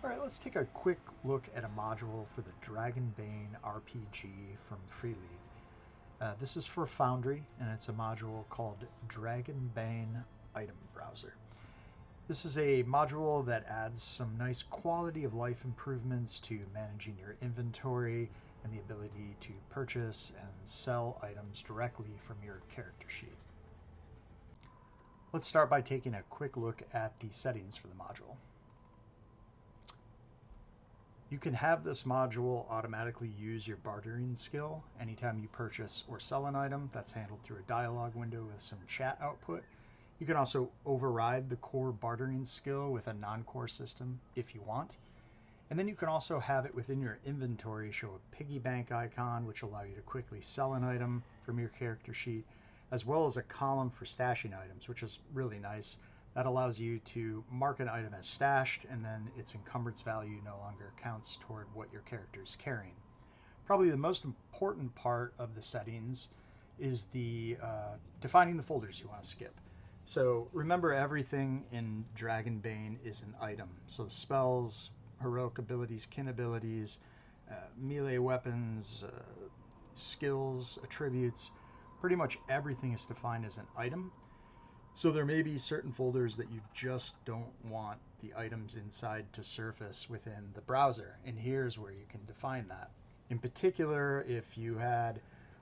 All right, let's take a quick look at a module for the Dragonbane RPG from Free League. This is for Foundry, and it's a module called Dragonbane Item Browser. This is a module that adds some nice quality of life improvements to managing your inventory and the ability to purchase and sell items directly from your character sheet. Let's start by taking a quick look at the settings for the module. You can have this module automatically use your bartering skill anytime you purchase or sell an item. That's handled through a dialog window with some chat output. You can also override the core bartering skill with a non-core system if you want. And then you can also have it within your inventory show a piggy bank icon, which will allow you to quickly sell an item from your character sheet, as well as a column for stashing items, which is really nice. That allows you to mark an item as stashed, and then its encumbrance value no longer counts toward what your character is carrying. Probably the most important part of the settings is the defining the folders you want to skip. So remember, everything in Dragonbane is an item. So spells, heroic abilities, kin abilities, melee weapons, skills, attributes, pretty much everything is defined as an item. So there may be certain folders that you just don't want the items inside to surface within the browser, and here's where you can define that. In particular, if you had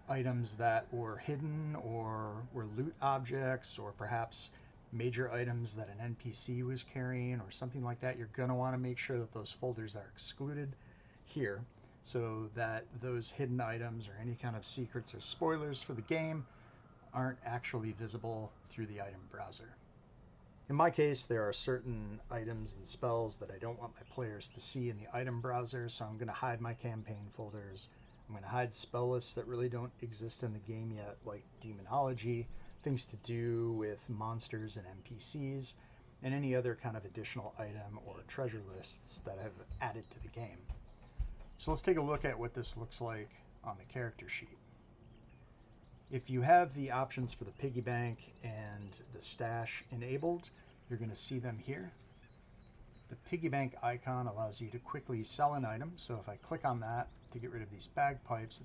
items that were hidden or were loot objects, or perhaps major items that an NPC was carrying or something like that, you're going to want to make sure that those folders are excluded here so that those hidden items or any kind of secrets or spoilers for the game aren't actually visible through the item browser. In my case, there are certain items and spells that I don't want my players to see in the item browser, so I'm going to hide my campaign folders. I'm going to hide spell lists that really don't exist in the game yet, like demonology, things to do with monsters and NPCs, and any other kind of additional item or treasure lists that I've added to the game. So let's take a look at what this looks like on the character sheet. If you have the options for the piggy bank and the stash enabled, you're going to see them here. The piggy bank icon allows you to quickly sell an item. So if I click on that to get rid of these bagpipes,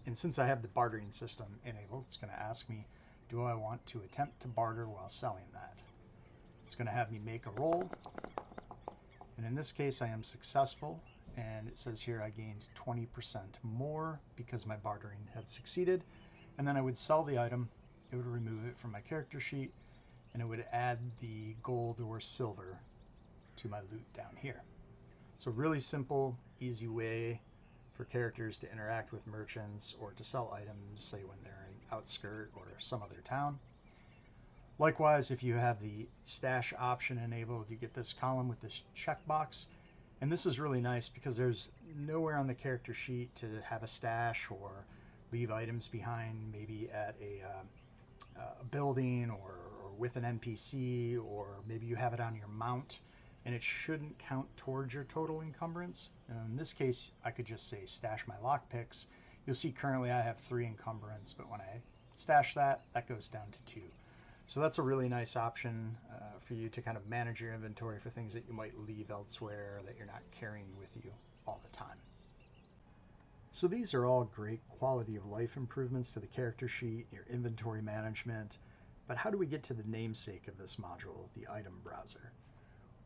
and since I have the bartering system enabled, it's going to ask me, do I want to attempt to barter while selling that? It's going to have me make a roll. And in this case, I am successful. And it says here I gained 20% more because my bartering had succeeded. And then I would sell the item, it would remove it from my character sheet, and it would add the gold or silver to my loot down here. So really simple, easy way for characters to interact with merchants or to sell items, say when they're in outskirt or some other town. Likewise, if you have the stash option enabled, you get this column with this checkbox. And this is really nice because there's nowhere on the character sheet to have a stash or leave items behind, maybe at a building or with an NPC, or maybe you have it on your mount and it shouldn't count towards your total encumbrance. And in this case, I could just say stash my lockpicks. You'll see currently I have 3 encumbrance, but when I stash that goes down to 2. So that's a really nice option for you to kind of manage your inventory for things that you might leave elsewhere that you're not carrying with you all the time. So these are all great quality of life improvements to the character sheet, your inventory management, but how do we get to the namesake of this module, the item browser?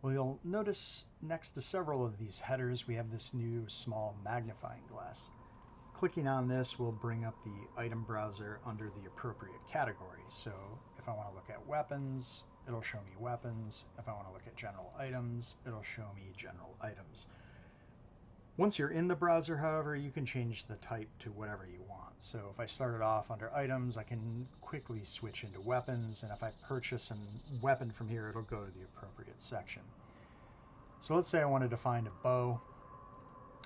Well, you'll notice next to several of these headers, we have this new small magnifying glass. Clicking on this will bring up the item browser under the appropriate category. So if I want to look at weapons, it'll show me weapons. If I want to look at general items, it'll show me general items. Once you're in the browser, however, you can change the type to whatever you want. So if I started off under items, I can quickly switch into weapons, and if I purchase a weapon from here, it'll go to the appropriate section. So let's say I wanted to find a bow,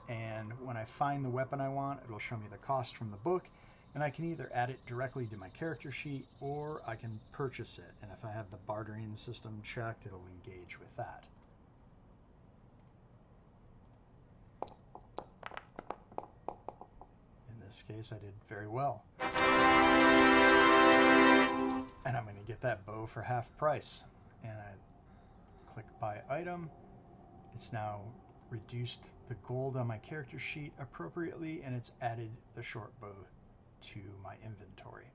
and when I find the weapon I want, it'll show me the cost from the book, and I can either add it directly to my character sheet, or I can purchase it, and if I have the bartering system checked, it'll engage with that. In this case, I did very well. And I'm going to get that bow for half price. And I click buy item. It's now reduced the gold on my character sheet appropriately, and it's added the short bow to my inventory.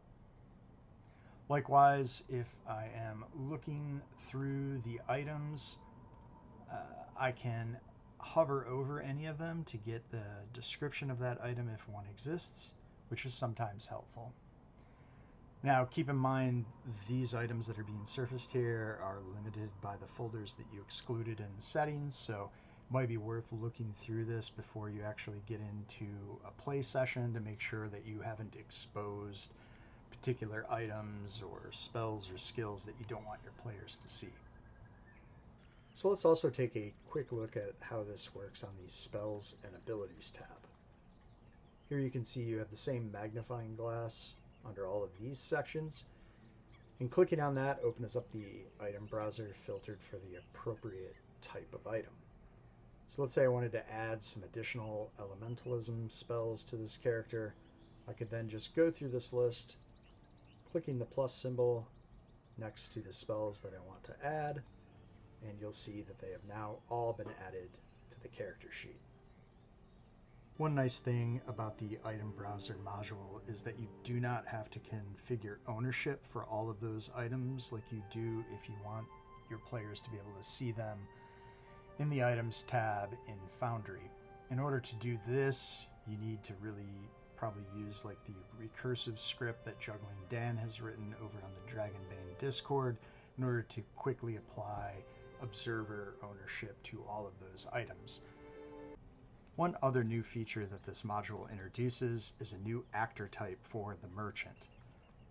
Likewise, if I am looking through the items, I can hover over any of them to get the description of that item if one exists, which is sometimes helpful. Now, keep in mind, these items that are being surfaced here are limited by the folders that you excluded in the settings, so it might be worth looking through this before you actually get into a play session to make sure that you haven't exposed particular items or spells or skills that you don't want your players to see. So let's also take a quick look at how this works on the Spells and Abilities tab. Here you can see you have the same magnifying glass under all of these sections, and clicking on that opens up the item browser filtered for the appropriate type of item. So let's say I wanted to add some additional elementalism spells to this character. I could then just go through this list, clicking the plus symbol next to the spells that I want to add, and you'll see that they have now all been added to the character sheet. One nice thing about the item browser module is that you do not have to configure ownership for all of those items like you do if you want your players to be able to see them in the items tab in Foundry. In order to do this, you need to really probably use like the recursive script that Juggling Dan has written over on the Dragonbane Discord in order to quickly apply observer ownership to all of those items. One other new feature that this module introduces is a new actor type for the merchant.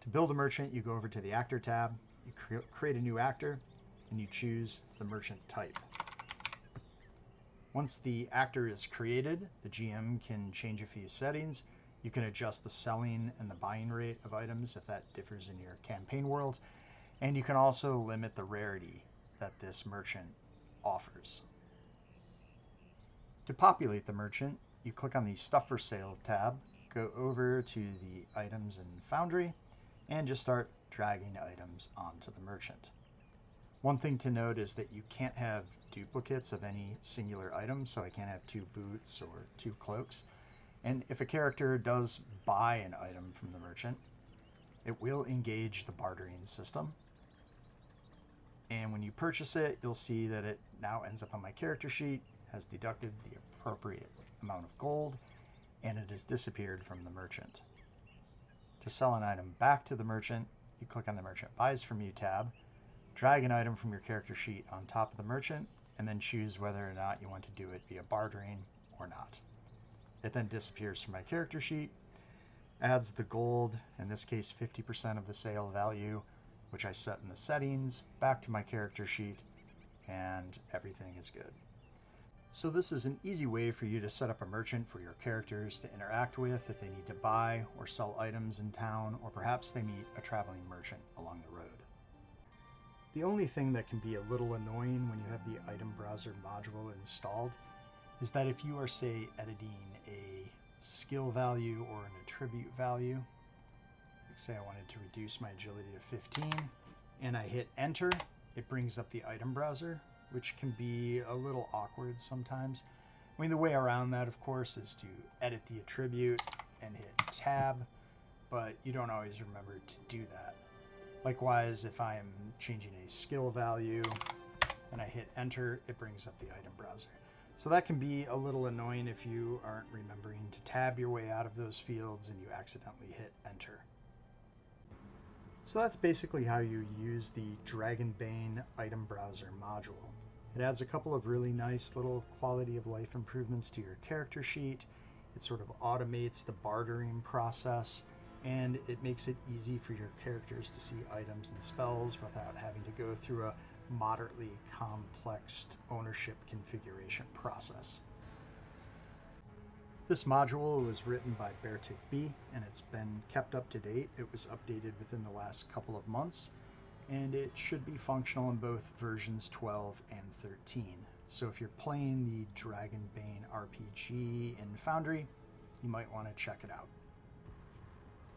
To build a merchant, you go over to the actor tab, you create a new actor, and you choose the merchant type. Once the actor is created, the GM can change a few settings. You can adjust the selling and the buying rate of items if that differs in your campaign world, and you can also limit the rarity that this merchant offers. To populate the merchant, you click on the Stuff for Sale tab, go over to the items in Foundry, and just start dragging items onto the merchant. One thing to note is that you can't have duplicates of any singular item, so I can't have 2 boots or 2 cloaks. And if a character does buy an item from the merchant, it will engage the bartering system. And when you purchase it, you'll see that it now ends up on my character sheet, has deducted the appropriate amount of gold, and it has disappeared from the merchant. To sell an item back to the merchant, you click on the Merchant Buys From You tab, drag an item from your character sheet on top of the merchant, and then choose whether or not you want to do it via bartering or not. It then disappears from my character sheet, adds the gold, in this case 50% of the sale value, which I set in the settings, back to my character sheet, and everything is good. So this is an easy way for you to set up a merchant for your characters to interact with if they need to buy or sell items in town, or perhaps they meet a traveling merchant along the road. The only thing that can be a little annoying when you have the item browser module installed is that if you are, say, editing a skill value or an attribute value, like say I wanted to reduce my agility to 15, and I hit enter, it brings up the item browser, which can be a little awkward sometimes. I mean, the way around that, of course, is to edit the attribute and hit tab, but you don't always remember to do that. Likewise, if I'm changing a skill value and I hit enter, it brings up the item browser. So that can be a little annoying if you aren't remembering to tab your way out of those fields and you accidentally hit enter. So that's basically how you use the Dragonbane item browser module. It adds a couple of really nice little quality of life improvements to your character sheet. It sort of automates the bartering process, and it makes it easy for your characters to see items and spells without having to go through a moderately complex ownership configuration process. This module was written by BartekB, and it's been kept up to date. It was updated within the last couple of months, and it should be functional in both versions 12 and 13. So if you're playing the Dragonbane RPG in Foundry, you might want to check it out.